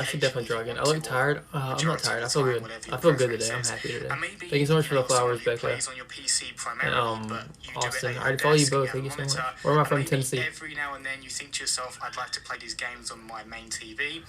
I should occasionally definitely if you try again. I want to, look or tired. I'm not majority of tired. I the feel time, good. whatever I your feel good today. preference I'm is. happy today. And maybe Thank you so you much for the are someone flowers, who Becca. plays on your PC And primarily, but you do it Austin. at I your already follow you desk and you both. have a Thank you so monitor. much. Where am I And from? maybe Tennessee. every now and then you think to yourself, I'd like to play these games on my main TV.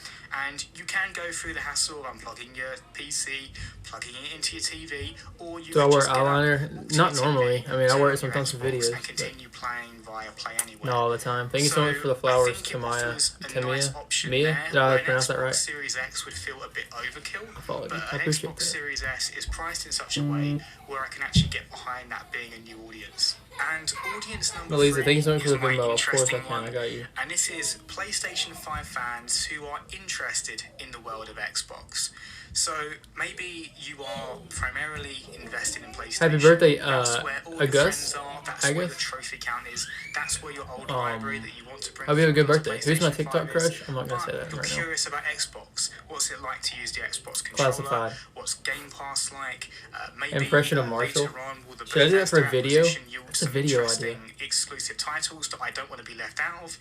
And you can go through the hassle of unplugging your PC, plugging it into your TV, or you Do I can wear just get up, walk eyeliner? to your Not normally. TV, I mean, I turn wear it on your sometimes for Xbox, videos, and but continue playing via Play not Anywhere. all the time. Thank you so much So for the I flowers, think it Tamaya. offers a nice Tamia? option Mia? there Did I where an pronounce that Xbox right? Series X would feel a bit overkill, I followed but you. I an appreciate Xbox that. Series S is priced in such a way where I can actually get behind that being a new audience. And audience number Melissa, thank you so much for is the my Venmo. Of course I interesting can. I one, got you. and this is PlayStation 5 fans who are interested in the world of Xbox. So maybe you are primarily invested in PlayStation. Happy birthday, That's where all your Gus. friends are. That's where your trophy count is. That's where your old library that you want to bring Hope you have a good forward to birthday. Who's my PlayStation TikTok 5 is. crush? I'm not gonna say But that you're right now. curious about Xbox. What's it like to use the Xbox controller? Classified. What's Game Pass like? Maybe Impression of Marshall. later on will the Should I do that for a Bethesda video? acquisition yield That's a some video interesting idea. exclusive titles that I don't want to be left out of?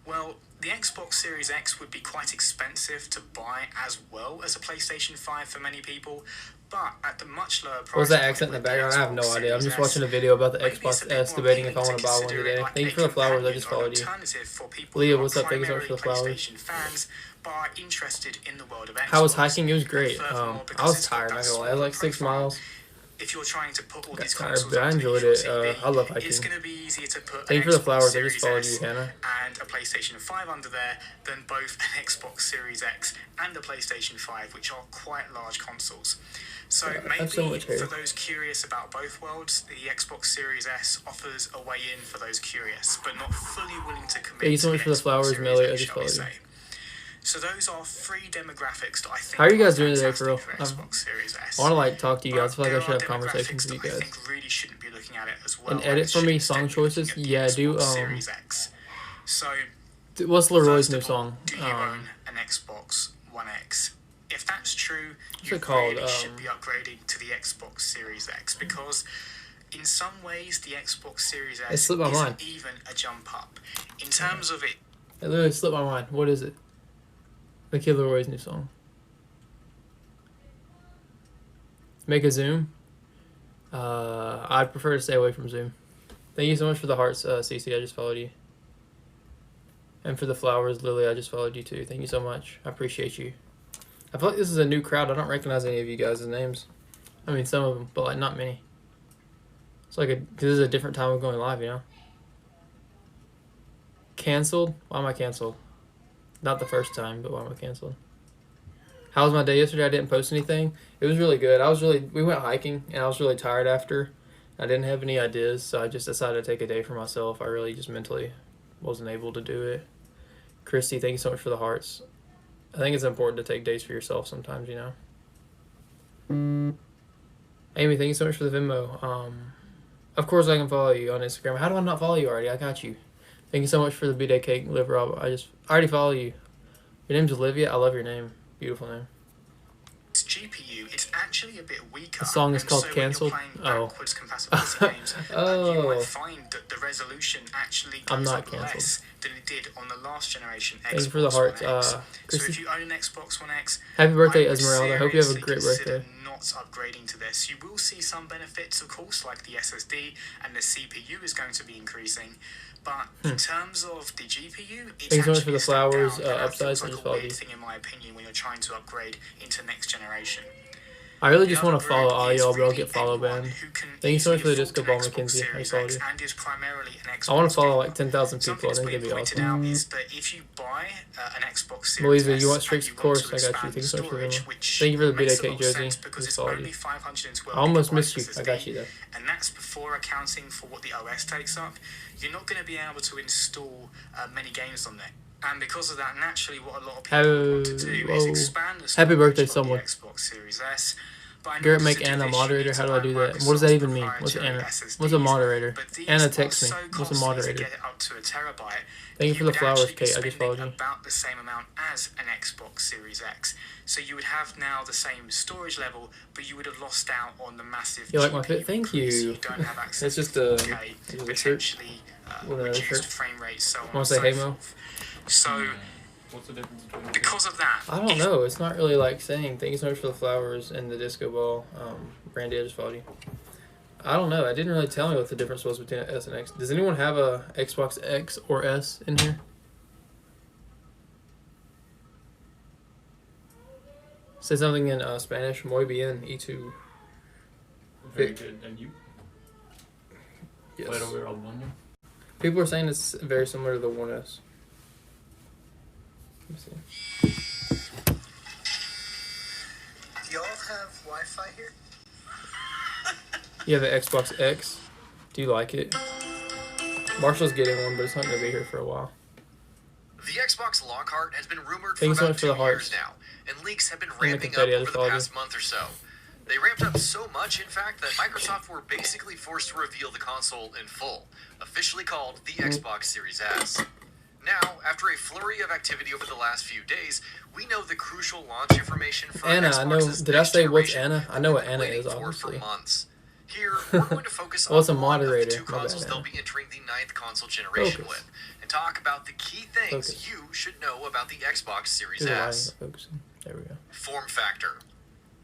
Well, the Xbox Series X would be quite expensive to buy as well as a PlayStation 5 for many people, but at the much lower price What was that point accent in the with background? I have Xbox no idea. I'm Series just S, watching a video about the maybe it's Xbox a bit S, more debating if I appealing want to buy one consider it today. like Thank you a for the flowers. I just companion or an followed you. alternative for people Leah, who what's are up? Thank you so much primarily for the flowers. PlayStation fans but are interested in the world of Xbox. How was hiking? It was And great. furthermore, I because was it's got tired. that Not gonna lie. sort It was of like 6 profile, miles. if you're trying to put all Got these tired, consoles but I up to enjoyed your it. TV, I love it's hiking. going to be easier to put Thank an you for the Xbox flowers. I Series just followed S you, Hannah. and a PlayStation 5 under there than both an Xbox Series X and a PlayStation 5, which are quite large consoles. So maybe so much hair. for those curious about both worlds, the Xbox Series S offers a way in for those curious, but not fully willing to commit Thank you so to much the for the Xbox flowers, Series Melly. I X, just shall we followed you. say. So those are three demographics that I think How are you guys are doing today, for real? fantastic for Xbox Series S. I want to like talk to you guys. I feel like I But should have there are conversations with demographics you that I guys. think really shouldn't be looking at it as well. And edit and for me should song instead be looking choices. at the Yeah, do Xbox Series X. So what's Leroy's first new of all, song? do you own an Xbox One X? If that's true, What's you it called? really should be upgrading to the Xbox Series X because in some ways the Xbox Series It S slipped my mind. isn't even a jump up. In terms of it literally slipped my mind. What is it? The Kid Leroy's new song. Make a Zoom. I'd prefer to stay away from Zoom. Thank you so much for the hearts, Cece. I just followed you. And for the flowers, Lily, I just followed you too. Thank you so much. I appreciate you. I feel like this is a new crowd. I don't recognize any of you guys' names. I mean, some of them, but like not many. It's like this is a different time of going live, you know? Canceled? Why am I canceled? Not the first time, but why am I canceled? How was my day yesterday? I didn't post anything. It was really good. We went hiking, and I was really tired after. I didn't have any ideas, so I just decided to take a day for myself. I really just mentally wasn't able to do it. Christy, thank you so much for the hearts. I think it's important to take days for yourself sometimes, you know? Amy, thank you so much for the Venmo. Of course I can follow you on Instagram. How do I not follow you already? I got you. Thank you so much for the B-Day cake, Liv Rob. I already follow you. Your name's Olivia. I love your name. Beautiful name. GPU, it's actually a bit weaker. The song is and called so Cancelled? When you're Oh. playing backwards compatibility games, you Oh. might find that the resolution actually I'm goes not up cancelled. less than it did on the last generation Xbox Thank you for the hearts, One X. So Christy. if you own an Xbox One X, Happy birthday, I would Esmeralda. I hope you have a seriously great consider birthday. not upgrading to this. You will see some benefits, of course, like the SSD and the CPU is going to be increasing. But in terms of the GPU, it's Thanks so much for actually the a step flowers, down, and that upsides, feels I like just a followed weird you. thing in my opinion when you're trying to upgrade into next generation. I really The just other want to follow group all is y'all, but I'll really get follow anyone banned. who can Thank you so much for the easily disco afford ball, an Xbox Mackenzie. I Series followed X you. and is primarily an Xbox I want to follow gamer. like 10,000 Something people. I that's think been it'd be pointed awesome. out is that if you buy an Xbox Series Louisa, S you want and streaks? you Of want course, to I got you. expand Thank you so much for the storage, Venmo. which Thank you for the makes B-Day a lot cake, of Josie. sense I because just it's followed only you. 512 I almost gigabytes missed you. I SSD, got you though. and that's before accounting for what the OS takes up. You're not going to be able to install many games on there. And because of that, naturally, what a lot of people would want to do is expand the Happy birthday, storage of someone. the Xbox Series S. But in Garrett, order make to do Anna this, moderator. you need How to do I own do that? What does that Microsoft's even mean? What's proprietary Anna? SSDs, What's a moderator? but these Anna, are text me. so What's a costly to moderator? get it up to a terabyte. Thank you for the would flowers, actually be Kate. I just spending followed you. about the same amount as an Xbox Series X. So you would have now the same storage level, but you would have lost out on the massive You like my GPU fit? Thank increase. you. You don't have access It's just to a 4K, shirt. potentially With another reduced shirt. frame rate, so on Wanna and say so hey, Mo? forth. So What's the difference between the two? Because of that, I don't know. It's not really like saying thank you so much for the flowers and the disco ball. Brandy, I just followed you. I don't know. I didn't really tell me what the difference was between S and X. Does anyone have a Xbox X or S in here? Say something in Spanish. Muy bien. Y tú. Very good. And you? Yes. Played over al baño? People are saying it's very similar to the 1S. Let me see. do y'all have Wi-Fi here? You have an Xbox X. Do you like it? Marshall's getting one, but it's not going to be here for a while. The Xbox Lockhart has been rumored for Thanks so about much for 2 the hearts. years now, and leaks have been the ramping up confetti, I over just the followed past month or so. They ramped up so much, in fact, that Microsoft were basically forced to reveal the console in full, officially called the Xbox Series S. Now, after a flurry of activity over the last few days, we know the crucial launch information for Anna, Xbox's I know. Did I next say what's generation Anna? I that know we've what been Anna waiting is, for obviously. months. Here, we're going to focus Well, it's a on one of the moderator. two My bad, consoles they'll Anna. be entering the 9th console generation Focus. with, and talk about the key things Focus. you should know about the Xbox Series There's a line S. not focusing. There we go. Form factor.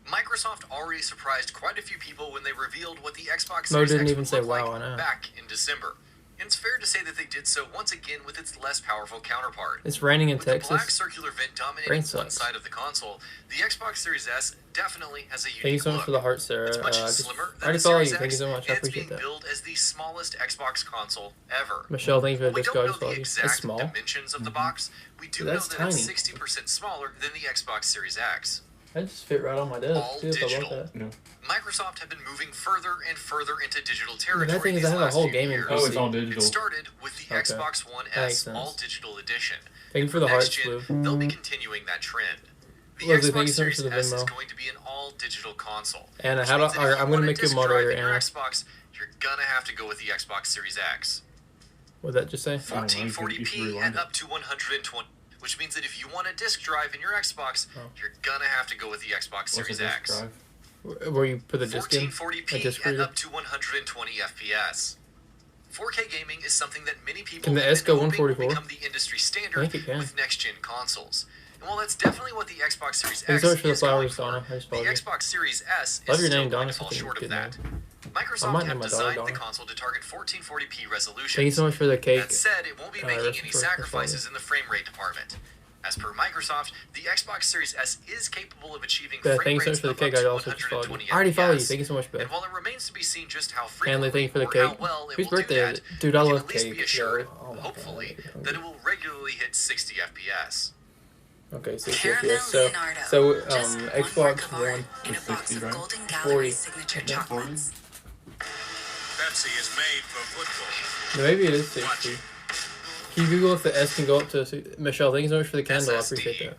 Microsoft already surprised quite a few people when they revealed what the Xbox Mo Series didn't X even would say look wow, like I know. back in December. And it's fair to say that they did so once again with its less powerful counterpart. It's raining in With the black Texas. circular vent Rain dominating one sucks. side of the console, the Xbox Series S definitely has a Thank you unique so much look. for the heart, Sarah. It's much Just, slimmer I than already the follow you. Series Thank you X, so much. I and it's appreciate being that. billed as the smallest Xbox console ever. Michelle, thank you for While the we disco. don't I know just the followed you. It's exact small. dimensions of the box, we do That's know that it's tiny. 60% smaller than the Xbox Series X. That just fit right on my desk. All too, if I love digital. that. No. Microsoft have been moving further and further into digital Yeah, territory that thing is these I have a last whole few gaming years. Oh, it's all PC. It digital. started with the Okay. Xbox One That makes S sense. All Digital Edition. Thank you for the Next hearts, gen, Blue. they'll be continuing that trend. The Leslie, thank Xbox you so much Series for the S is Venmo. going to be an all-digital console. Anna, which how do means that if I'm you gonna want make you a disk drive moderator, in your Anna. Xbox, you're gonna have to go with the Xbox Series X. What did that just say? I don't know, you can 1440p rewind and it. up to 120, which means that if you want a disk drive in your Xbox, Oh. you're gonna have to go with the Xbox What's a Series disk X. drive? Where you put the disc in? A 1440p disc and reader? up to 120 FPS. 4K gaming is something that many people Can the have S been go hoping will 144? become the industry I standard think it can. with next-gen consoles. And while that's definitely what the Xbox Series Thanks X so much for the is going flowers, for, Donna. I just the followed you. Xbox Series S Love is your still name, going Donna. to fall It's a short of good that. name. Microsoft might name have my daughter designed the Donna. console to target 1440p resolutions. Thank you so much for the cake. That said, it won't be making rest any for- sacrifices in the frame rate department. As per Microsoft, the Xbox Series S is capable of achieving Beth, frame thank you so much rates for the of cake. up I to also just followed you. 120 I already followed you. FPS. Thank you so much, Beth. And while it remains to be seen just how Hanley, frequently thank you for the or cake. how well it Whose will do birthday that, is it? Dude, I we can love at least cake. be assured, though. Oh my hopefully, God. that it will regularly hit 60 FPS. Okay, 60 Caramel FPS. Leonardo. So Just one Xbox work of art One. in a is box 60, of right? Golden 40. Gallery signature Yeah, 40. chocolates. Pepsi is made for football. Maybe it is 60. Can you Google if the S can go up to 60? Michelle, thank you so much for the candle. I appreciate that.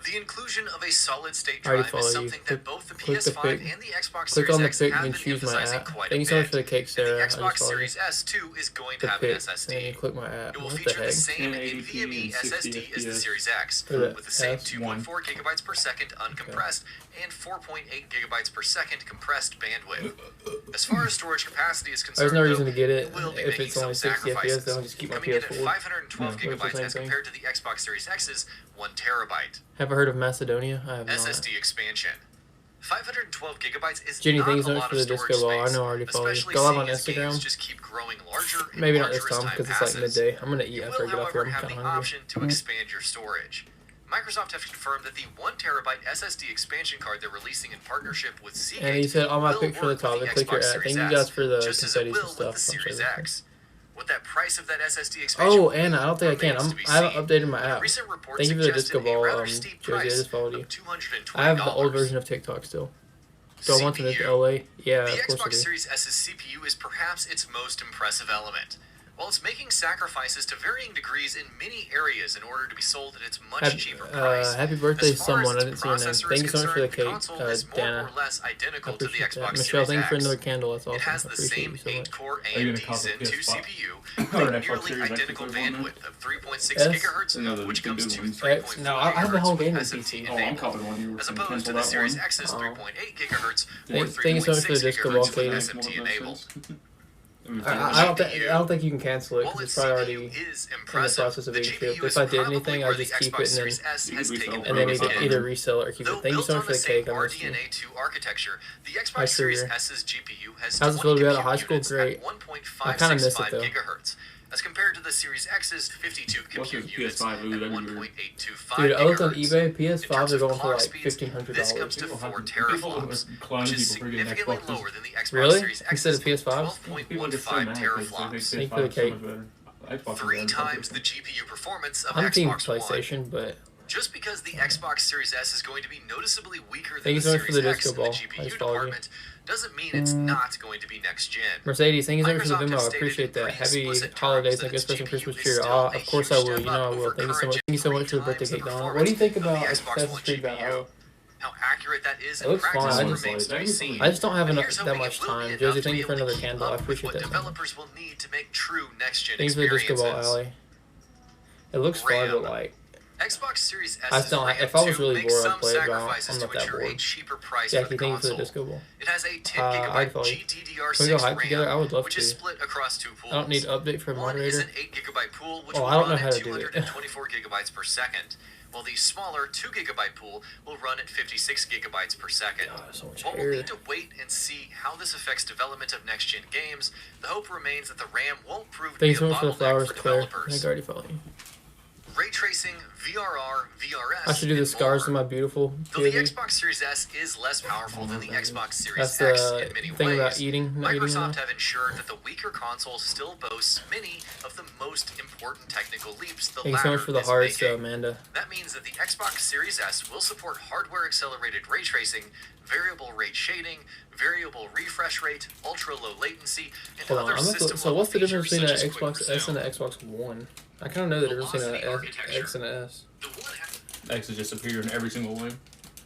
The inclusion of a solid-state I already drive is follow you. something Click- that both the click the PS5 pic. and the Xbox Click Series on the X pic have and been choose my emphasizing app. quite a Thank you so much bit. for the cake, And Sarah. the I just Xbox followed you. Series S2 is going to The have an pic. And then SSD. you click my app. It will What the feature the heck? same 1080p NVMe and 60 SSD as the FPS. Series X, For the with the same S1. 2.4 gigabytes per second uncompressed and 4.8 gigabytes per second compressed bandwidth. As far as storage capacity is concerned, There's no reason though, to get it will be if making it's only some 60 FPS. sacrifices, Then I'll just keep my coming in at PS4. 512 Yeah, it's the gigabytes same as thing. compared to the Xbox Series X's 1 terabyte. Have I heard of Macedonia? I have not. SSD expansion. 512 gigabytes is Jenny, not thank you so a much lot for of the storage disco ball. I space, know I already follow you. especially Go live seeing on as games Instagram. just keep growing larger and Maybe not larger this as time time because it's like passes. midday. I'm gonna eat You after I will, get off here. however, I'm have kind the of hungry. option to expand your storage. Microsoft have confirmed that the 1 terabyte SSD expansion card they're releasing in partnership with Seagate And he said all my will pics for the work top. with And click your Xbox ad. Series Thank you S, guys for the just as it confettis will and with stuff. the Series I'm sure X. What that price of that SSD expansion Oh, will be Anna, I don't think I can. remains to be I haven't seen. updated my But app. recent reports Thank you for the suggested disco a ball, rather steep Josie. I price just followed of you. $220. I have the old version of TikTok still. Do I want to make CPU. LA? Yeah, The of course I Xbox do. Series S's CPU is perhaps its most impressive element. While it's making sacrifices to varying degrees in many areas in order to be sold at its much cheaper price. Happy birthday, as far someone. I as didn't its see your name. processor Thank is you so much for the concerned, cake, console is more Dana. or less I identical to the appreciate that. Xbox Michelle, Series thank you for X. another candle. That's awesome. It has I the appreciate same you so much. 8-core Are you gonna AMD copy Zen 2 PS5? CPU Or with an Xbox nearly Series X identical with one bandwidth of 3.6 S? gigahertz, No, the which good comes to ones. 3.4 No, I have the whole gigahertz game with in SMT PC. Oh, I'm enabled, copying one. You were as gonna opposed to cancel the that Series one. X's Oh. 3.8 gigahertz or Thank you so much for the 3.6 disco ball, gigahertz with Katie. SMT enabled. I don't think you can cancel it While because its it's probably CPU already is in the impressive, process of the being GPU shipped. is If I did probably anything, where I'd the just keep Xbox it Series and S has taken the then either, biggest hit. either resell it or keep Though it. Thank you built so on much for the the same cake. I missed you. RDNA 2 architecture, the Hi, Xbox Series Sugar. S's GPU has How's it 20 feel to be out of compute high school? units Great. at I kind of miss it 1.565 though. gigahertz, as compared to the Series X's 52 What's compute his units PS5? at Ooh, that'd be 1.825 Dude, I looked on gigahertz. eBay. In terms PS5s are of going for clock like speeds, this comes $1,500. to 4 People teraflops, cloning which is people for getting significantly Xboxes. lower than the Xbox Really? Series Instead of X's PS5s? People get so 12.15 mad because they teraflops. think Thank you for the PS5 is so cake. much better. Xbox is 3 better. times the GPU performance of I'm team Xbox One. PlayStation, but Just because the Xbox Series S is going to be noticeably weaker than thank you the so much for Series the X disco in the ball. I GPU just followed you. department doesn't mean it's not going to be next gen. Mercedes, thank you so much for the Microsoft Venmo. has I stated appreciate in that. pretty Happy explicit terms holidays that and good its special GPU Christmas is cheer. still Ah, a of course huge I will. step You know I up will. over Thank you so current much. Thank you so much for the 3 birthday times the cake, Donald. What do you performance think about of the Xbox Assassin's One Creed GPU. Valhalla? How accurate that is It in looks practice fun. I just remains to be seen. don't have But enough here's that hoping much it will be time. enough Josie, to thank be you for able to another keep candle. I up with appreciate what that. Man. developers will need to make true next-gen Thanks for the disco ball, experiences. Alley. It looks fun, RAM. but like Xbox Series I S's still, RAM if I was 2 really makes bored, I'd some play it, but sacrifices I'm to not that ensure a bored. cheaper price Jackie, for the thank you for the console. disco ball. It has a 10 I'd gigabyte follow you. GDDR6 Can we go hike RAM, together? I would love which to. is split across 2 pools. I don't need to update for a One is moderator. an 8 gigabyte pool, which Oh, will I don't run know how at to do it. 224 gigabytes per second, while the smaller 2 gigabyte pool will run at 56 gigabytes per second. God, so much While we'll hair. need to wait and see how this affects development of next-gen games, the hope remains that the RAM won't prove to be Thanks a so much for the bottleneck flowers, for Claire. I developers. think I already followed you. Ray tracing, VRR, VRS, I should do the and scars more. to my beautiful Though the baby. Xbox Series S is less powerful than the Xbox Series That's X the in many thing ways, about eating, not eating Microsoft enough. have ensured that the weaker console still boasts many of the most important technical leaps the Thank you so latter much for the is hearts, making. Amanda. That means that the Xbox Series S will support hardware-accelerated ray tracing, variable rate shading, variable refresh rate, ultra-low latency, and Hold on, other I'm not, so system-level what's the difference features between such an as quick Xbox S and resume. an Xbox One? I kind of know the difference between an Velocity X and an S. The one has X is just superior in every single way.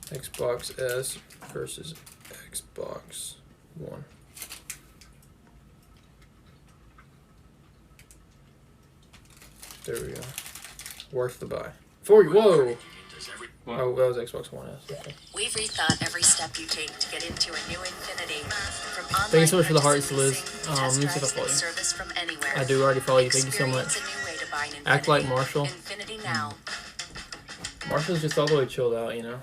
Xbox S versus Xbox One. There we go. Worth the buy. Whoa! What? Oh, that was Xbox One S. Okay. We've rethought every step you take to get into a new infinity. From Thank you so much for the hearts, online Liz. purchase Let and me see if I test follow drives you. and service from anywhere. I do already follow you. Thank you so Experience much. a new way to buy an Act like Infinity. Marshall. Infinity now. Marshall's just all the way chilled out, you know?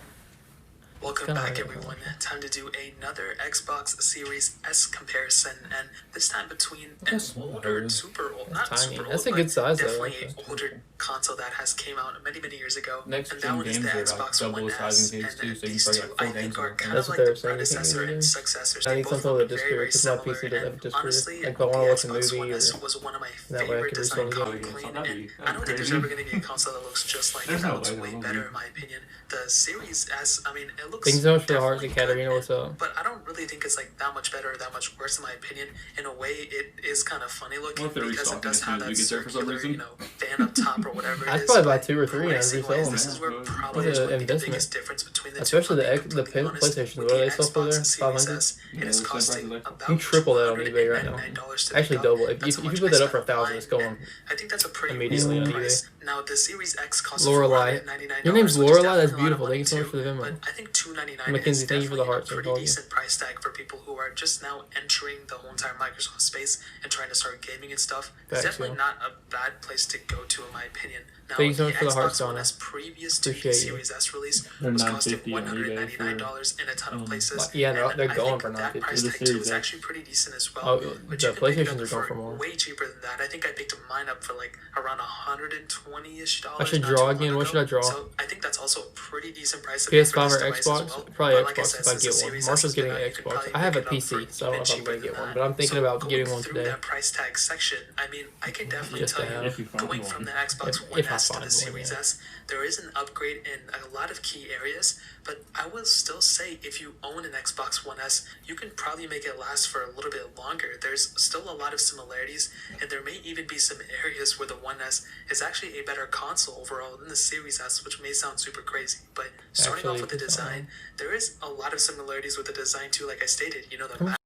Welcome Kinda back, like everyone. Time to do another Xbox Series S comparison, and this time between an That's older, old. super old, That's not tiny. super That's old, a good but size, though, definitely actually. an older console that has came out many, many years ago. Next And gen that one is the games are like Xbox double One the size S, in and case too, so you these can two, probably I get 4 think, games are on kind That's of what like they the were saying. predecessor and I successors. think They both something with look a very, disc very reader, 'cause my similar, PC doesn't have a and disc reader. honestly, Like, if I the wanna watch a Xbox movie One or S was one of my that way I favorite could design restore the game. clean, That'd and be I don't think there's crazy. ever going to be a console that looks just like it. There's That no looks way way that'll better, be. in my opinion. The Series S, I mean, it looks Thank you so much for the hearts, definitely Ekaterina. good, What's up? but I don't really think it's like that much better or that much worse, in my opinion. In a way, it is kind of funny looking What if they're because it restocking does as have soon as that we get there for some circular, reason? fan up top or whatever it I'd is. probably buy but 2 or 3 and I'd pricing resell wise, them. this is where probably It's an would be the investment. biggest difference between the Especially two. the I'll be X- the completely honest. PlayStation. With What do the they sell for Xbox there? Series 500? S, Yeah, it is the same price costing as Xbox. about You triple that on eBay right now. $299 to Actually, pick up. double it. That's If how you much put I that up spent for 1,000, online, it's going and I think that's a pretty immediately on reasonable eBay. price. Now the Series X costs Lorelai. $499. Your name's which is Lorelai? That's definitely a lot of beautiful. money Thank you so much too, for the Venmo. But I think $299 Mackenzie, is thank you for the definitely a hearts. I pretty called you. decent price tag for people who are just now entering the whole entire Microsoft space and trying to start gaming and stuff. It's Thanks, definitely yo. not a bad place to go to, in my opinion. Now, Thank you so the much for the hearts, Xbox One Donna. S previous to the Appreciate you. Series S release They're was costing $950 on eBay $199 in a ton of places. Yeah, no, and they're I going think for that $950. price The tag too Series is X. actually pretty decent as well. Oh, But the you can pick it PlayStations up are going for more. way cheaper than that. I think I picked mine up for like around $120-ish. I should not draw too long again. What ago. should I draw? So I think that's also a pretty decent price. PS5 for or this device as Xbox? well. Probably But like I Xbox said, if I since the get one. Series Marshall's S is getting good, an you can Xbox. probably I have a pick it up for PC, so I don't know if I'm even going to cheaper get than one. that. But I'm thinking So about going getting one through today. that price tag section, I mean, I can definitely Just tell to you, have. If you find going one. from the Xbox If- One if I S to find the one, Series yeah. S, there is an upgrade in a lot of key areas, but I will still say if you own an Xbox One S, you can probably make it last for a little bit longer. There's still a lot of similarities, and there may even be some areas where the One S is actually a better console overall than the Series S, which may sound super crazy. But starting Actually, off with the it's, design, there is a lot of similarities with the design too. Like I stated, the